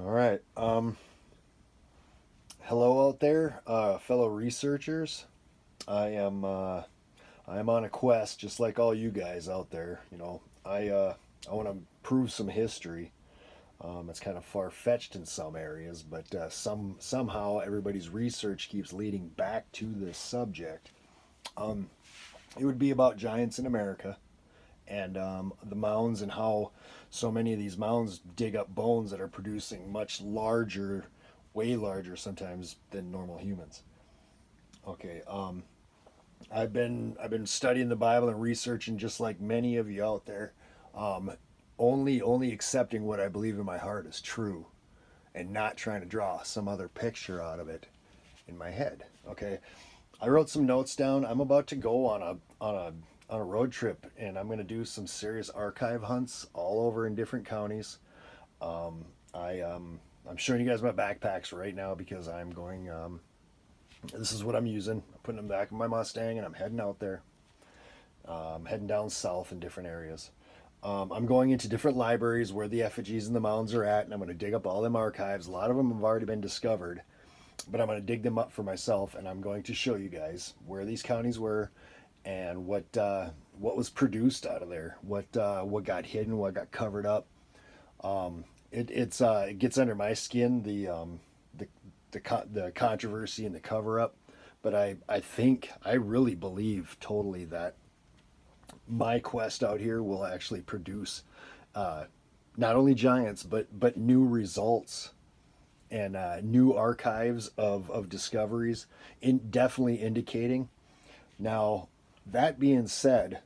All right. Hello out there, fellow researchers. I am I am on a quest, just like all you guys out there. I want to prove some history. It's kind of far fetched in some areas, but somehow everybody's research keeps leading back to this subject. Um, it would be about giants in America and the mounds and how so many of these mounds dig up bones that are producing much larger, way larger sometimes than normal humans. Okay, I've been studying the Bible and researching just like many of you out there, um, only accepting what I believe in my heart is true, and not trying to draw some other picture out of it in my head. Okay, I wrote some notes down. I'm about to go on a road trip, and I'm going to do some serious archive hunts all over in different counties. I'm showing you guys my backpacks right now because I'm going. This is what I'm using. I'm putting them back in my Mustang, and I'm heading out there. I'm heading down south in different areas. I'm going into different libraries where the effigies and the mounds are at, and I'm going to dig up all them archives. A lot of them have already been discovered, but I'm going to dig them up for myself, and I'm going to show you guys where these counties were and what was produced out of there, what got hidden, what got covered up. It gets under my skin the the controversy and the cover up, but I think I really believe totally that my quest out here will actually produce uh, not only giants but new results and new archives of discoveries, in definitely indicating. Now, that being said,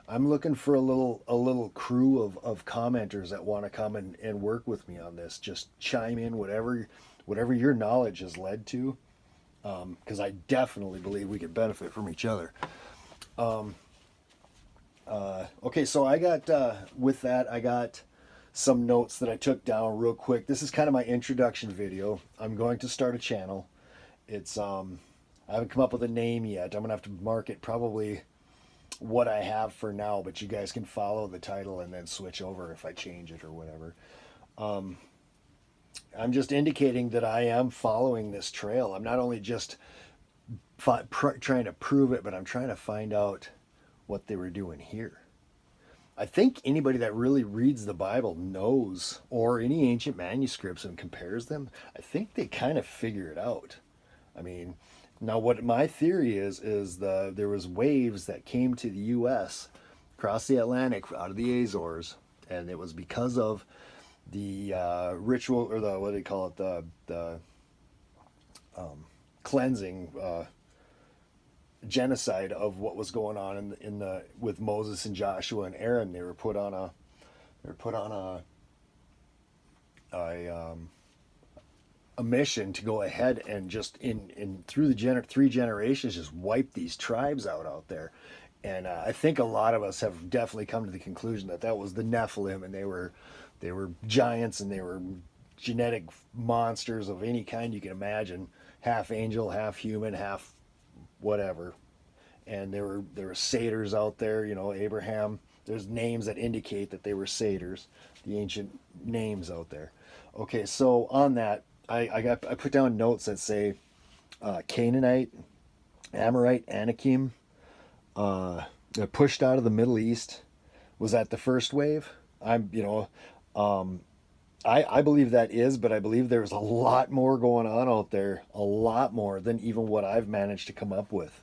I'm looking for a little crew of commenters that want to come and work with me on this. Just chime in whatever your knowledge has led to, because I definitely believe we could benefit from each other. Okay, so I got with that I got some notes that I took down real quick. This is kind of my introduction video. I'm going to start a channel. It's I haven't come up with a name yet. I'm gonna have to market probably what I have for now, but you guys can follow the title and then switch over if I change it or whatever. I'm just indicating that I am following this trail. I'm not only just trying to prove it, but I'm trying to find out what they were doing here. I think anybody that really reads the Bible knows, or any ancient manuscripts and compares them, I think they kind of figure it out. I mean, now what my theory is there was waves that came to the U.S. across the Atlantic out of the Azores, and it was because of the ritual, or the what do they call it, the cleansing, genocide of what was going on in the with Moses and Joshua and Aaron. They were put on a mission to go ahead and just in through the three generations just wipe these tribes out there. And I think a lot of us have definitely come to the conclusion that that was the Nephilim, and they were giants, and they were genetic monsters of any kind you can imagine, half angel, half human, half whatever. And there were satyrs out there, Abraham. There's names that indicate that they were satyrs, the ancient names out there. Okay, so on that, I put down notes that say Canaanite, Amorite, Anakim, pushed out of the Middle East. Was that the first wave? I'm you know I believe that is, but I believe there's a lot more going on out there, a lot more than even what I've managed to come up with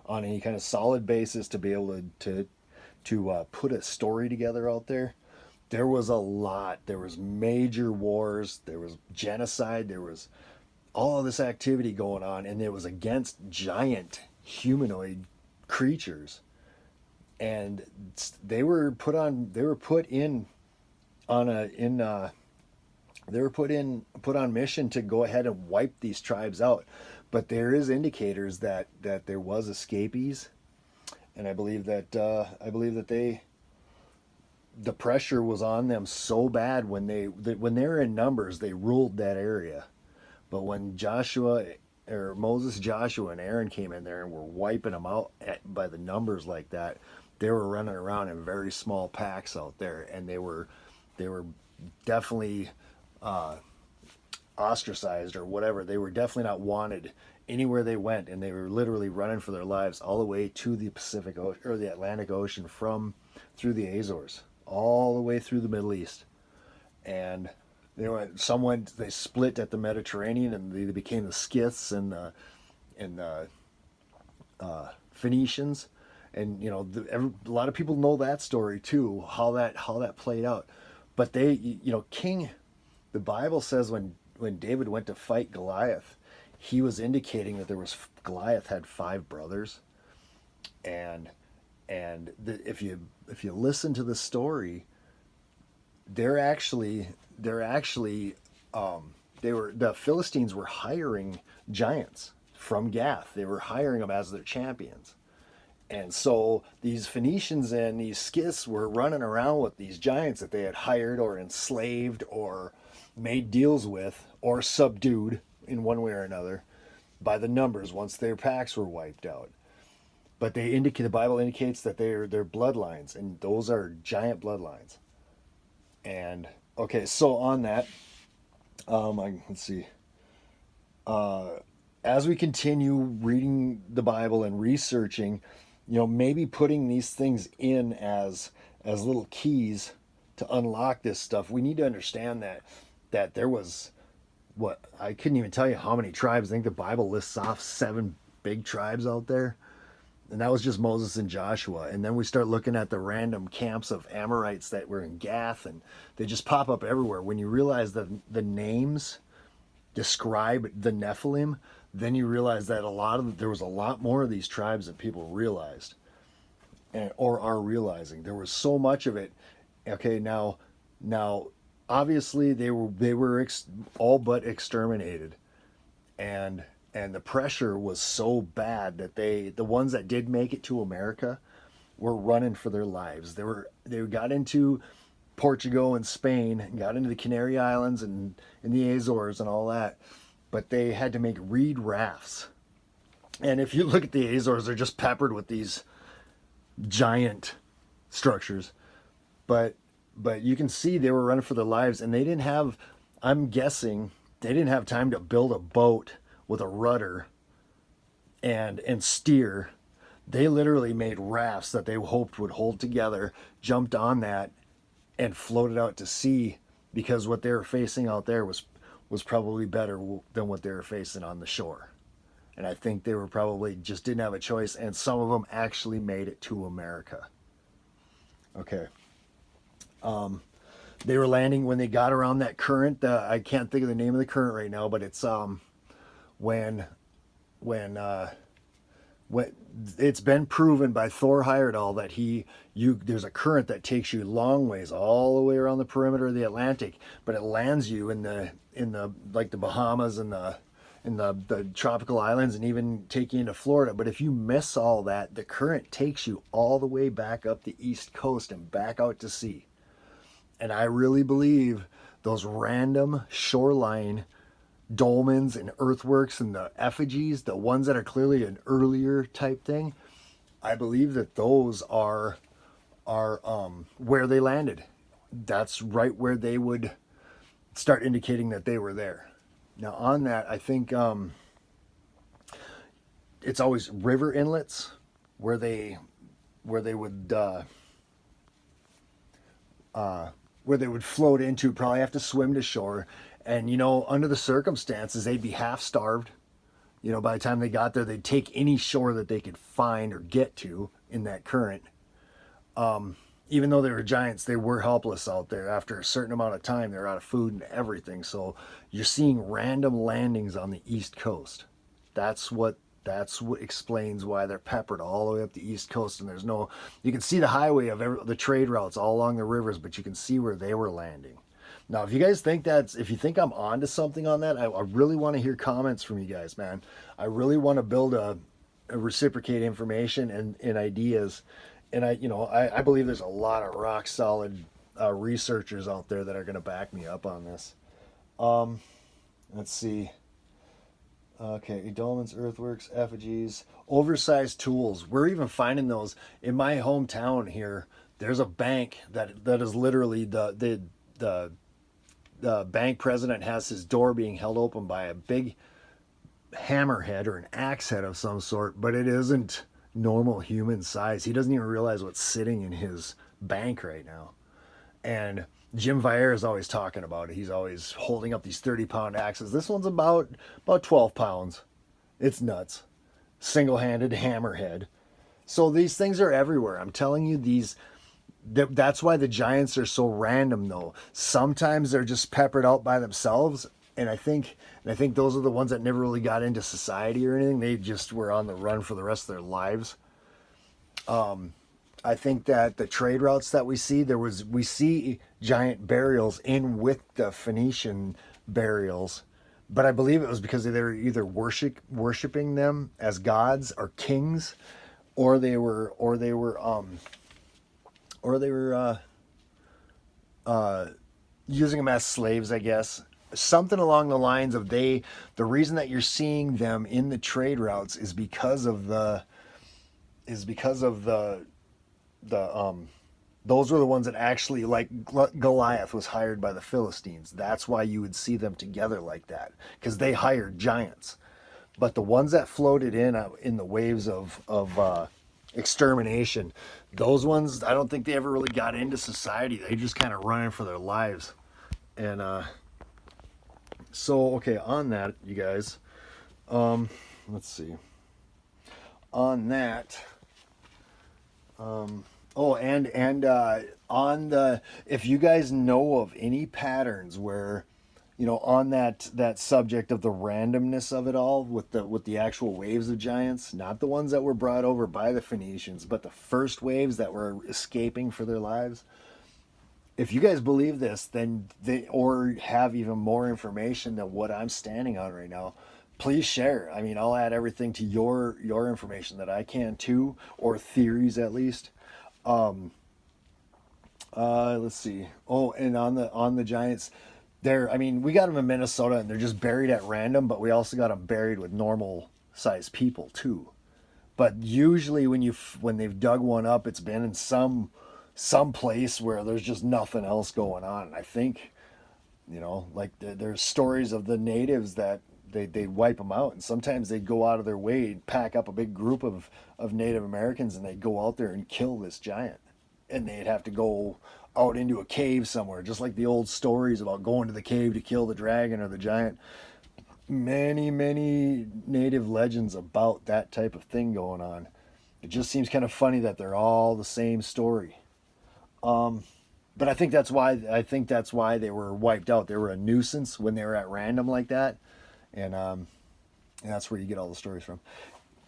on any kind of solid basis to be able to put a story together out there. There was a lot. There was major wars. There was genocide. There was all of this activity going on, and it was against giant humanoid creatures. And they were put on. They were put in on a in. They were put on mission to go ahead and wipe these tribes out. But there is indicators that there was escapees, and I believe that the pressure was on them so bad when they were in numbers, they ruled that area. But when Joshua or Moses, Joshua, and Aaron came in there and were wiping them out by the numbers like that, they were running around in very small packs out there, and they were definitely ostracized or whatever. They were definitely not wanted anywhere they went, and they were literally running for their lives all the way to the Pacific Ocean or the Atlantic Ocean from through the Azores, all the way through the Middle East. And they split at the Mediterranean, and they became the Scyths and Phoenicians. And a lot of people know that story too, how that played out. But King, the Bible says when David went to fight Goliath, he was indicating that Goliath had 5 brothers, and if you listen to the story, they're actually the Philistines were hiring giants from Gath. They were hiring them as their champions. And so these Phoenicians and these Scyths were running around with these giants that they had hired or enslaved or made deals with or subdued in one way or another by the numbers once their packs were wiped out. But the Bible indicates that they're bloodlines, and those are giant bloodlines. And okay, so on that, let's see. As we continue reading the Bible and researching, maybe putting these things in as little keys to unlock this stuff, we need to understand that there was what I couldn't even tell you how many tribes. I think the Bible lists off 7 big tribes out there. And that was just Moses and Joshua. And then we start looking at the random camps of Amorites that were in Gath, and they just pop up everywhere. When you realize that the names describe the Nephilim, then you realize that there was a lot more of these tribes than people realized, or are realizing. There was so much of it. Okay, now, obviously they were all but exterminated, and the pressure was so bad that the ones that did make it to America were running for their lives. They got into Portugal and Spain, and got into the Canary Islands and in the Azores and all that, but they had to make reed rafts. And if you look at the Azores, they're just peppered with these giant structures. But you can see they were running for their lives, and I'm guessing they didn't have time to build a boat with a rudder and steer. They literally made rafts that they hoped would hold together, jumped on that, and floated out to sea, because what they were facing out there was probably better than what they were facing on the shore. And I think they were probably just didn't have a choice, and some of them actually made it to America. Okay. They were landing when they got around that current. I can't think of the name of the current right now, but it's when it's been proven by Thor Heyerdahl that there's a current that takes you long ways all the way around the perimeter of the Atlantic, but it lands you in the like the Bahamas and the tropical islands, and even take you into Florida. But if you miss all that, the current takes you all the way back up the East Coast and back out to sea. And I really believe those random shoreline dolmens and earthworks and the effigies, the ones that are clearly an earlier type thing, I believe that those are where they landed. That's right where they would start indicating that they were there. Now on that, I think it's always river inlets where they would float into, probably have to swim to shore. And, under the circumstances, they'd be half starved. By the time they got there, they'd take any shore that they could find or get to in that current. Even though they were giants, they were helpless out there. After a certain amount of time, they're out of food and everything. So you're seeing random landings on the East Coast. That's what explains why they're peppered all the way up the East Coast. And you can see the highway of the trade routes all along the rivers, but you can see where they were landing. Now, if you think I'm onto something on that, I really want to hear comments from you guys, man. I really want to build a reciprocate information and ideas. And I believe there's a lot of rock solid researchers out there that are going to back me up on this. Let's see. Okay, dolmens, earthworks, effigies, oversized tools. We're even finding those in my hometown here. There's a bank that is literally the the bank president has his door being held open by a big hammerhead or an axe head of some sort, but it isn't normal human size. He doesn't even realize what's sitting in his bank right now. And Jim Vieira is always talking about it. He's always holding up these 30-pound axes. This one's about 12 pounds. It's nuts. Single-handed hammerhead. So these things are everywhere. I'm telling you, that's why the giants are so random, though. Sometimes they're just peppered out by themselves, and I think those are the ones that never really got into society or anything. They just were on the run for the rest of their lives. I think that the trade routes that we see giant burials in with the Phoenician burials, but I believe it was because they were either worshiping them as gods or kings, or they were using them as slaves, I guess. Something along the lines of the reason that you're seeing them in the trade routes is because of the those were the ones that actually, like Goliath was hired by the Philistines. That's why you would see them together like that, because they hired giants. But the ones that floated in the waves of extermination, those ones, I don't think they ever really got into society. They just kind of running for their lives. And so, okay, on that, you guys, let's see. On that, oh, and on the, if you guys know of any patterns where, on that subject of the randomness of it all with the actual waves of giants, not the ones that were brought over by the Phoenicians, but the first waves that were escaping for their lives. If you guys believe this, then or have even more information than what I'm standing on right now, please share. I mean, I'll add everything to your information that I can too, or theories at least. Let's see. Oh, and on the Giants, I mean, we got them in Minnesota, and they're just buried at random, but we also got them buried with normal sized people too. But usually, when they've dug one up, it's been in some place where there's just nothing else going on. And I think, like there's stories of the natives that they wipe them out, and sometimes they go out of their way, pack up a big group of Native Americans, and they go out there and kill this giant, and they'd have to go out into a cave somewhere, just like the old stories about going to the cave to kill the dragon or the giant. Many native legends about that type of thing going on. It just seems kind of funny that they're all the same story. But I think that's why they were wiped out. They were a nuisance when they were at random like that. And that's where you get all the stories from.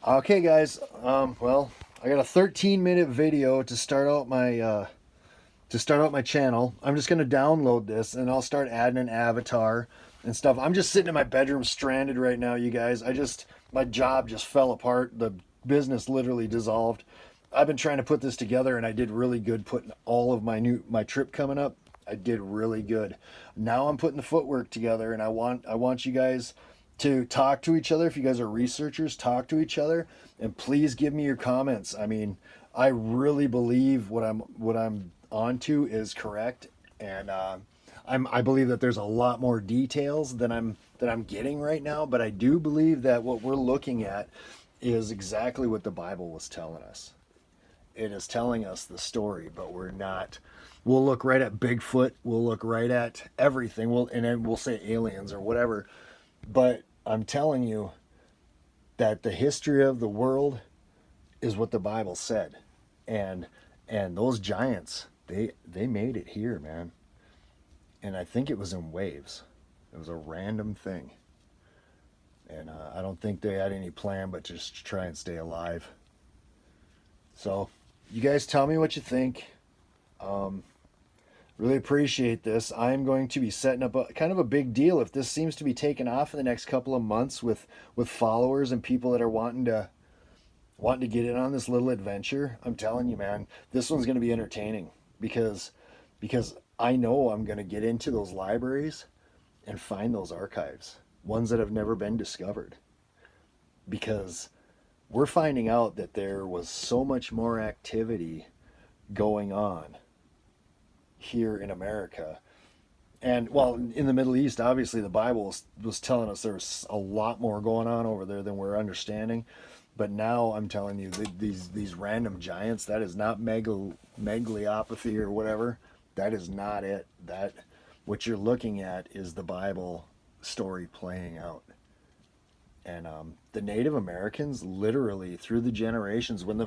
Okay, guys. Well, I got a 13-minute video to start out my channel. I'm just gonna download this and I'll start adding an avatar and stuff. I'm just sitting in my bedroom, stranded right now, you guys. My job just fell apart. The business literally dissolved. I've been trying to put this together, and I did really good putting all of my trip coming up. I did really good. Now I'm putting the footwork together, and I want you guys to talk to each other. If you guys are researchers, talk to each other, and please give me your comments. I mean, I really believe what I'm onto is correct, and I believe that there's a lot more details than I'm getting right now. But I do believe that what we're looking at is exactly what the Bible was telling us. It is telling us the story, but we're not. We'll look right at Bigfoot. We'll look right at everything. And then we'll say aliens or whatever. But I'm telling you that the history of the world is what the Bible said, and those giants, they made it here, man. And I think it was in waves. It was a random thing, and I don't think they had any plan but just to try and stay alive. So, you guys tell me what you think. Really appreciate this. I'm going to be setting up kind of a big deal if this seems to be taking off in the next couple of months with followers and people that are wanting to get in on this little adventure. I'm telling you, man, this one's going to be entertaining because I know I'm going to get into those libraries and find those archives, ones that have never been discovered, because we're finding out that there was so much more activity going on here in America, And well, in the Middle East, obviously the Bible was telling us there's a lot more going on over there than we're understanding. But now I'm telling you, these random giants, that is not megalopathy or whatever. That is not it. That what you're looking at is the Bible story playing out. And the Native Americans, literally through the generations, when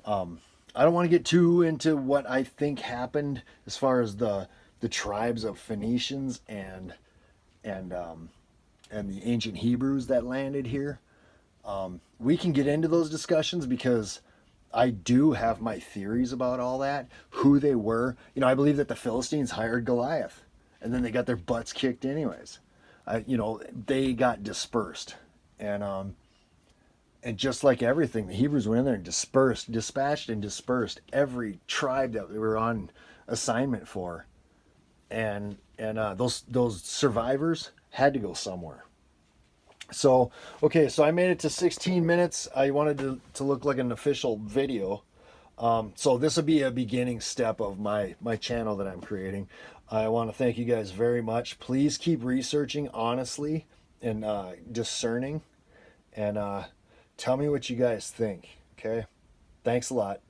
I don't want to get too into what I think happened as far as the tribes of Phoenicians and and the ancient Hebrews that landed here. We can get into those discussions because I do have my theories about all that, who they were. You know, I believe that the Philistines hired Goliath, and then they got their butts kicked anyways. They got dispersed, and and just like everything, the Hebrews went in there and dispatched and dispersed every tribe that they were on assignment for, and those survivors had to go somewhere. So okay, so I made it to 16 minutes. I wanted to look like an official video. So this will be a beginning step of my channel that I'm creating. I want to thank you guys very much. Please keep researching honestly and discerning, and tell me what you guys think. Okay, thanks a lot.